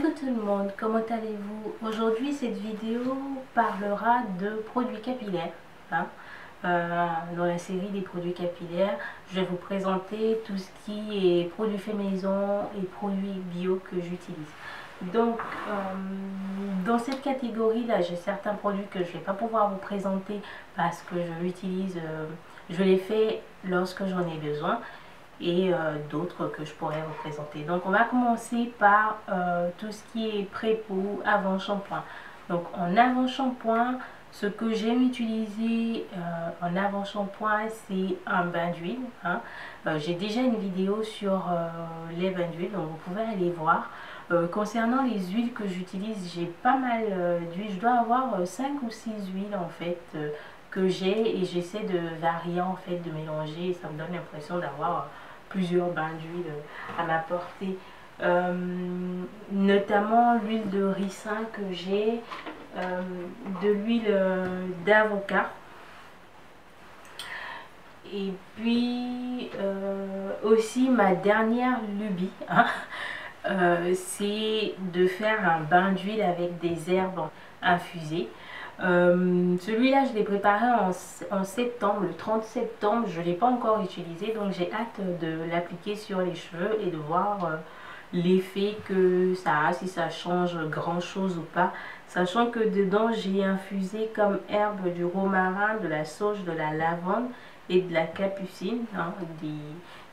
Hello tout le monde, comment allez-vous? Aujourd'hui cette vidéo parlera de produits capillaires. hein. Dans la série des produits capillaires, je vais vous présenter tout ce qui est produits faits maison et produits bio que j'utilise. Donc dans cette catégorie là, j'ai certains produits que je ne vais pas pouvoir vous présenter parce que je l'utilise, je les fais lorsque j'en ai besoin, et d'autres que je pourrais vous présenter. Donc on va commencer par tout ce qui est pré-peau, avant shampoing. Donc en avant shampoing, ce que j'aime utiliser en avant shampoing, c'est un bain d'huile. J'ai déjà une vidéo sur les bains d'huile, donc vous pouvez aller voir. Concernant les huiles que j'utilise, j'ai pas mal d'huiles. Je dois avoir 5 ou 6 huiles en fait que j'ai, et j'essaie de varier en fait, de mélanger, et ça me donne l'impression d'avoir plusieurs bains d'huile à ma portée. Notamment l'huile de ricin que j'ai, de l'huile d'avocat, et puis aussi ma dernière lubie, c'est de faire un bain d'huile avec des herbes infusées. Celui-là, je l'ai préparé en septembre, le 30 septembre. Je ne l'ai pas encore utilisé, donc j'ai hâte de l'appliquer sur les cheveux et de voir l'effet que ça a, si ça change grand chose ou pas. Sachant que dedans, j'ai infusé comme herbe du romarin, de la sauge, de la lavande et de la capucine,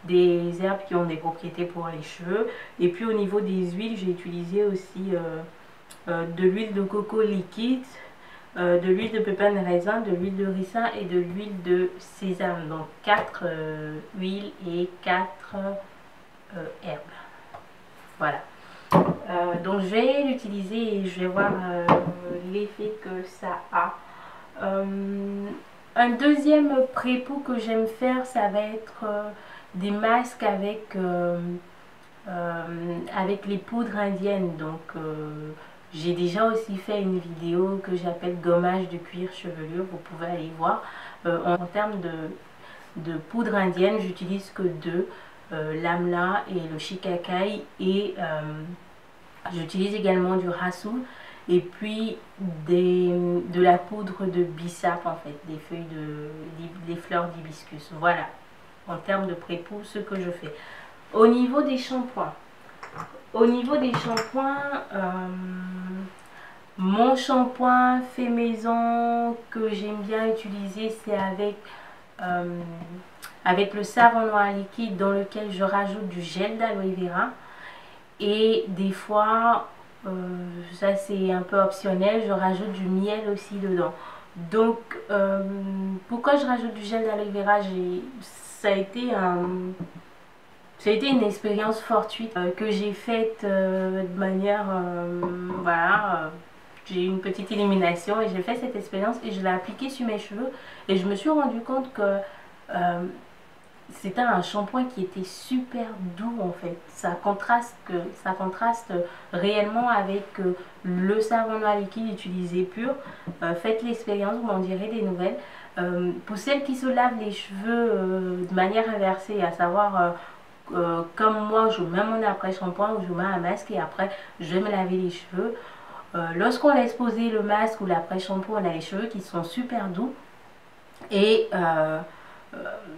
des herbes qui ont des propriétés pour les cheveux. Et puis au niveau des huiles, j'ai utilisé aussi de l'huile de coco liquide, de l'huile de pépins de raisin, de l'huile de ricin et de l'huile de sésame. Donc 4 huiles et 4 herbes. Voilà. Donc je vais l'utiliser et je vais voir l'effet que ça a. Un deuxième pré-peau que j'aime faire, ça va être des masques avec les poudres indiennes. Donc j'ai déjà aussi fait une vidéo que j'appelle gommage de cuir chevelure, vous pouvez aller voir. En termes de poudre indienne, j'utilise que deux, l'amla et le shikakai, et j'utilise également du rassoul et puis de la poudre de bissap, en fait, des feuilles des fleurs d'hibiscus. Voilà, en termes de pré-peau, ce que je fais. Au niveau des shampoings, mon shampoing fait maison que j'aime bien utiliser, c'est avec le savon noir liquide dans lequel je rajoute du gel d'aloe vera, et des fois, ça c'est un peu optionnel, je rajoute du miel aussi dedans. Donc pourquoi je rajoute du gel d'aloe vera? Ça a été une expérience fortuite que j'ai faite de manière, voilà, j'ai eu une petite élimination et j'ai fait cette expérience et je l'ai appliquée sur mes cheveux, et je me suis rendu compte que c'était un shampoing qui était super doux en fait. Ça contraste réellement avec le savon noir liquide utilisé pur. Faites l'expérience, vous m'en direz des nouvelles. Pour celles qui se lavent les cheveux de manière inversée, à savoir comme moi, je mets mon après-shampoing ou je mets un masque et après je vais me laver les cheveux. Lorsqu'on laisse poser le masque ou l'après-shampoing, on a les cheveux qui sont super doux. Et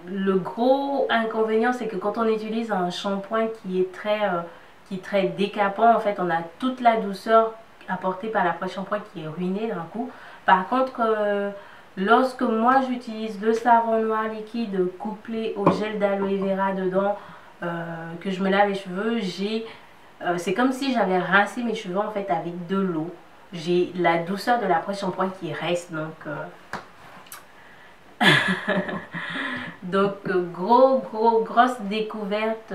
le gros inconvénient, c'est que quand on utilise un shampoing qui est très décapant, en fait, on a toute la douceur apportée par l'après-shampoing qui est ruinée d'un coup. Par contre, lorsque moi j'utilise le savon noir liquide couplé au gel d'aloe vera dedans, que je me lave les cheveux, c'est comme si j'avais rincé mes cheveux en fait avec de l'eau. J'ai la douceur de l'après-shampoing qui reste, donc grosse découverte,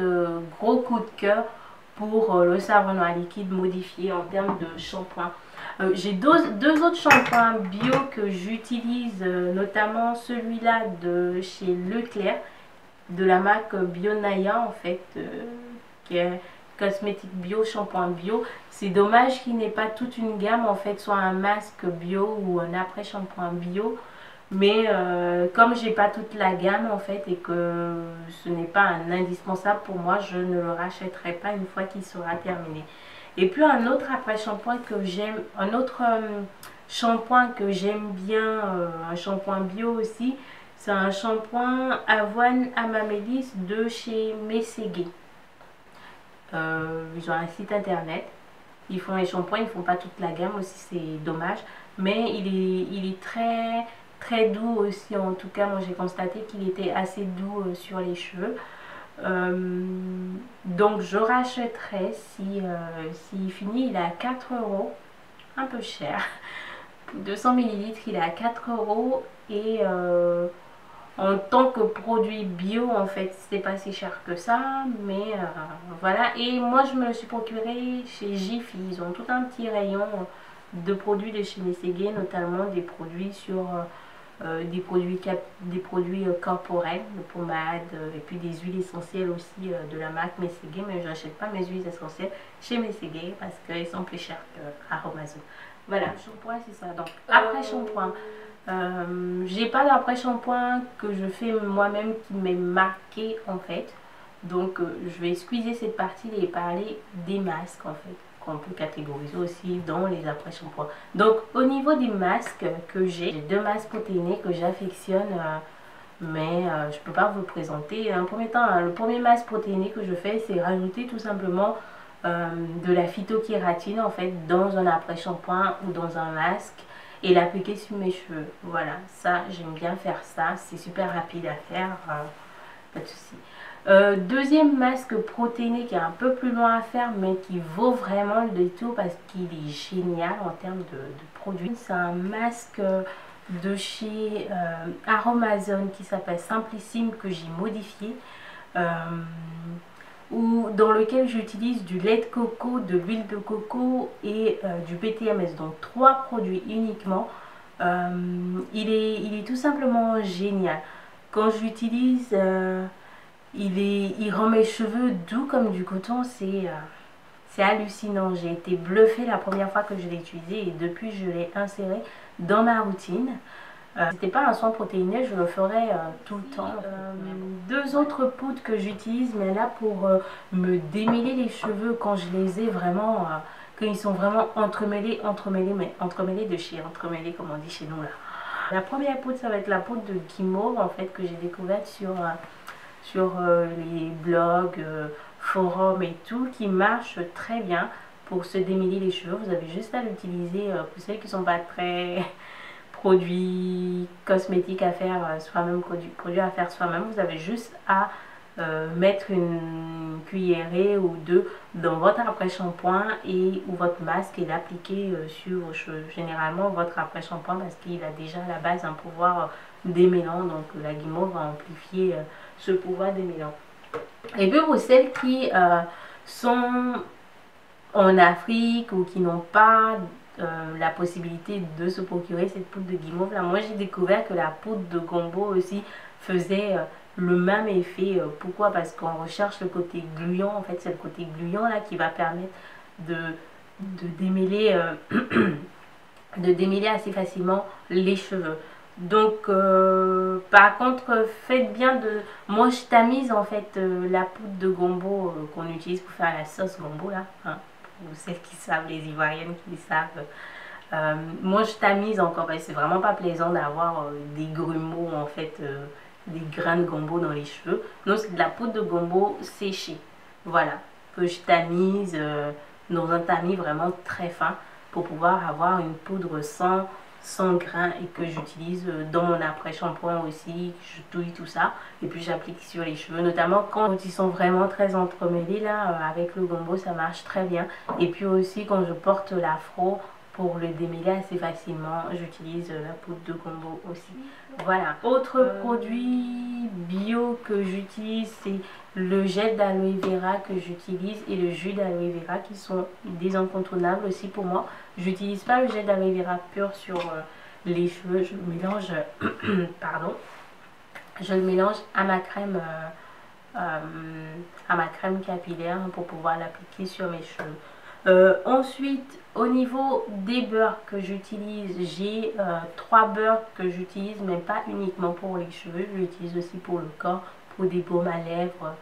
gros coup de cœur pour le savon noir liquide modifié en termes de shampoing. J'ai deux autres shampoings bio que j'utilise, notamment celui-là de chez Leclerc, de la marque Bionaya en fait, qui est cosmétique bio, shampoing bio. C'est dommage qu'il n'ait pas toute une gamme en fait, soit un masque bio ou un après shampoing bio. Mais comme j'ai pas toute la gamme en fait et que ce n'est pas un indispensable pour moi, je ne le rachèterai pas une fois qu'il sera terminé. Et puis un autre après-shampoing que j'aime, un autre shampoing que j'aime bien, un shampoing bio aussi, c'est un shampoing avoine amamélis de chez Messeguet. Ils ont un site internet, ils font les shampoings, ils font pas toute la gamme aussi, c'est dommage, mais il est très très doux aussi. En tout cas moi j'ai constaté qu'il était assez doux sur les cheveux. Donc je rachèterai s'il finit. Il est à 4 euros, un peu cher. 200 ml il est à 4 euros et en tant que produit bio en fait c'est pas si cher que ça, mais voilà. Et moi je me le suis procuré chez Jiffy, ils ont tout un petit rayon de produits de chez Messeguet, notamment des produits sur des produits corporels, de pommade, et puis des huiles essentielles aussi de la marque Messeguet, mais je n'achète pas mes huiles essentielles chez Messeguet parce qu'elles sont plus chères qu'à Amazon. Voilà, le shampoing c'est ça. Donc après shampoing, j'ai pas d'après shampoing que je fais moi-même qui m'est marqué en fait. Donc je vais squeezer cette partie et parler des masques en fait, qu'on peut catégoriser aussi dans les après shampoings. Donc au niveau des masques que j'ai deux masques protéinés que j'affectionne, mais je peux pas vous le présenter. En premier temps, le premier masque protéiné que je fais, c'est rajouter tout simplement de la phytokératine en fait dans un après shampoing ou dans un masque et l'appliquer sur mes cheveux. Voilà, ça j'aime bien faire ça, c'est super rapide à faire, pas de souci. Deuxième masque protéiné qui est un peu plus loin à faire mais qui vaut vraiment le détour parce qu'il est génial en termes de produits. C'est un masque de chez Aromazone qui s'appelle Simplissime, que j'ai modifié, dans lequel j'utilise du lait de coco, de l'huile de coco et du PTMS, donc 3 produits uniquement. Il est tout simplement génial. Quand je l'utilise, il rend mes cheveux doux comme du coton, c'est hallucinant. J'ai été bluffée la première fois que je l'ai utilisé et depuis je l'ai inséré dans ma routine. C'était pas un soin protéiné, je le ferais tout le temps. Deux autres poudres que j'utilise, mais là pour me démêler les cheveux quand je les ai vraiment, quand ils sont vraiment entremêlés, mais entremêlés de chez entremêlés comme on dit chez nous là. La première poudre, ça va être la poudre de Guimauve en fait, que j'ai découverte sur les blogs, forums et tout, qui marche très bien pour se démêler les cheveux. Vous avez juste à l'utiliser pour celles qui sont pas très produits cosmétiques à faire soi-même, produits à faire soi-même. Vous avez juste à mettre une cuillerée ou deux dans votre après-shampoing ou votre masque et l'appliquer sur vos cheveux. Généralement votre après-shampoing, parce qu'il a déjà à la base un pouvoir démêlant, donc la Guimauve va amplifier ce pouvoir démêlant. Et puis pour celles qui sont en Afrique ou qui n'ont pas la possibilité de se procurer cette poudre de Guimauve là, moi j'ai découvert que la poudre de Gombo aussi faisait le même effet. Pourquoi? Parce qu'on recherche le côté gluant, en fait c'est le côté gluant là qui va permettre de démêler de démêler assez facilement les cheveux. Donc par contre faites bien de... Moi je tamise en fait la poudre de Gombo qu'on utilise pour faire la sauce Gombo là, hein, pour celles qui savent, les Ivoiriennes qui savent. Moi je tamise encore parce que c'est vraiment pas plaisant d'avoir des grumeaux en fait, des grains de Gombo dans les cheveux. Donc c'est de la poudre de Gombo séchée, voilà, que je tamise dans un tamis vraiment très fin pour pouvoir avoir une poudre sans grains et que j'utilise dans mon après-shampoing aussi. Je touille tout ça et puis j'applique sur les cheveux, notamment quand ils sont vraiment très entremêlés là, avec le Gombo ça marche très bien. Et puis aussi quand je porte l'afro, pour le démêler assez facilement, j'utilise la poudre de Gombo aussi. Voilà. Autre produit bio que j'utilise, c'est le gel d'aloe vera que j'utilise et le jus d'aloe vera qui sont des incontournables aussi pour moi. J'utilise pas le gel d'aloe vera pur sur les cheveux, je le mélange pardon, je le mélange à ma crème capillaire pour pouvoir l'appliquer sur mes cheveux. Ensuite, au niveau des beurres que j'utilise, j'ai 3 beurres que j'utilise, mais pas uniquement pour les cheveux, je l'utilise aussi pour le corps, pour des baumes à lèvres,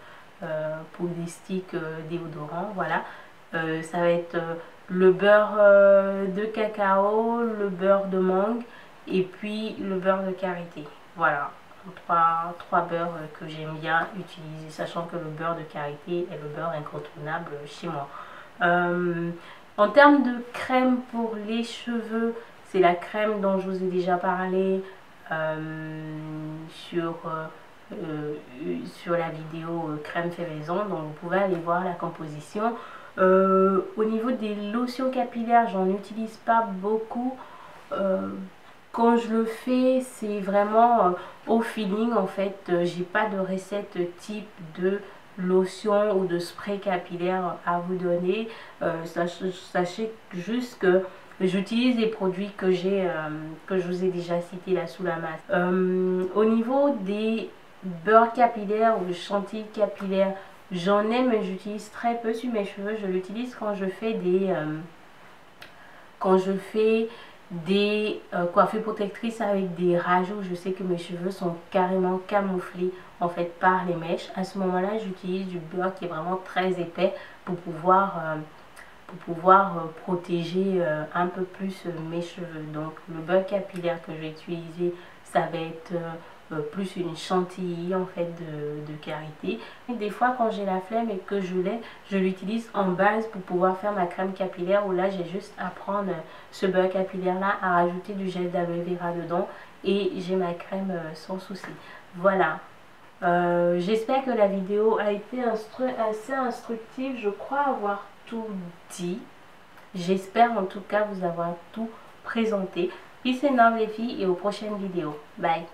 pour des sticks déodorants, voilà. Ça va être le beurre de cacao, le beurre de mangue et puis le beurre de karité. Voilà, trois beurres que j'aime bien utiliser, sachant que le beurre de karité est le beurre incontournable chez moi. En termes de crème pour les cheveux, c'est la crème dont je vous ai déjà parlé sur la vidéo crème fait maison, donc vous pouvez aller voir la composition. Au niveau des lotions capillaires, j'en utilise pas beaucoup. Quand je le fais, c'est vraiment au feeling en fait. J'ai pas de recette type de lotion ou de spray capillaire à vous donner. Sachez juste que j'utilise les produits que que je vous ai déjà cités là sous la masse. Au niveau des beurres capillaires ou de chantilly capillaire, j'en ai mais j'utilise très peu sur mes cheveux. Je l'utilise quand je fais des coiffures protectrices avec des rajouts. Je sais que mes cheveux sont carrément camouflés en fait par les mèches. À ce moment là, j'utilise du beurre qui est vraiment très épais pour pouvoir protéger un peu plus mes cheveux. Donc le beurre capillaire que je vais utiliser, ça va être plus une chantilly en fait de karité. Et des fois quand j'ai la flemme et que je l'utilise en base pour pouvoir faire ma crème capillaire, où là j'ai juste à prendre ce beurre capillaire là, à rajouter du gel d'aloe vera dedans et j'ai ma crème sans souci. Voilà. J'espère que la vidéo a été assez instructive. Je crois avoir tout dit. J'espère en tout cas vous avoir tout présenté. Peace and love les filles et aux prochaines vidéos. Bye.